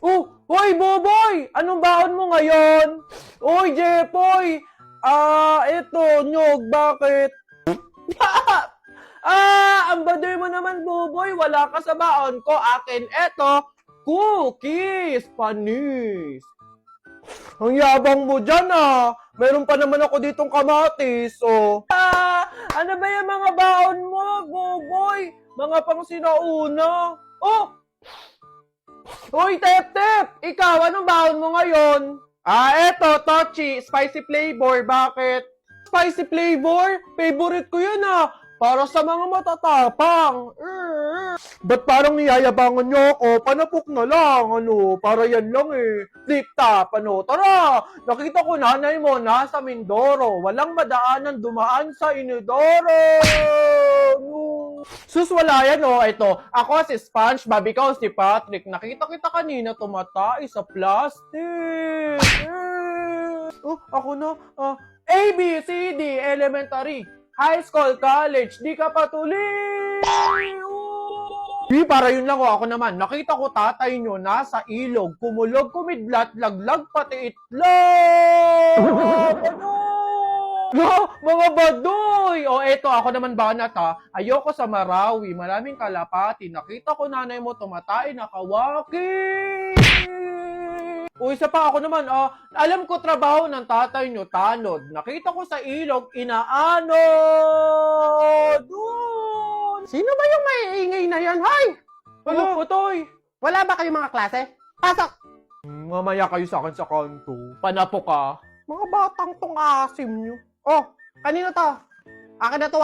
Oh, hoy, Boboy! Anong baon mo ngayon? Hoy, Jepoy! Eto, nyog, bakit? Ang baduy mo naman, Boboy. Wala ka sa baon ko. Akin, eto, cookies, panis. Ang yabang mo dyan, Meron pa naman ako ditong kamatis, oh. Ano ba yung mga baon mo, Boboy? Mga pang sinauna. Oh! Hoy, Tep-Tep! Ikaw, anong baon mo ngayon? Eto, Tochi, spicy flavor. Bakit? Spicy flavor? Favorite ko yun, Para sa mga matatapang. Ba't parang niyayabangan nyo ako? Panapok na lang, para yan lang Flip top, Tara! Nakita ko nanay mo nasa Mindoro. Walang madaanan dumaan sa Inodoro. Sus, wala yan, Ito, ako si SpongeBob, ikaw si Patrick. Nakita kita kanina tumatay sa plastic. Ako na. A, B, C, D, elementary, high school, college, di ka patuloy. Para yun lang, ako naman. Nakita ko tatay nyo nasa ilog, kumulog, kumidlat, laglag, pati itlog. Mga baduy! Eto, ako naman banat, Ayoko sa Marawi, maraming kalapati. Nakita ko nanay mo tumatay, nakawaki. Isa pa ako naman, alam ko trabaho ng tatay nyo, tanod. Nakita ko sa ilog, inaanod. Sino ba yung maiingay na yan? Hay! Ano, Putoy? Wala ba kayong mga klase? Pasok! Mamaya kayo sa akin sa kanto. Panapok ka. Mga batang tong asim nyo. Oh, kanino to? Akin na to,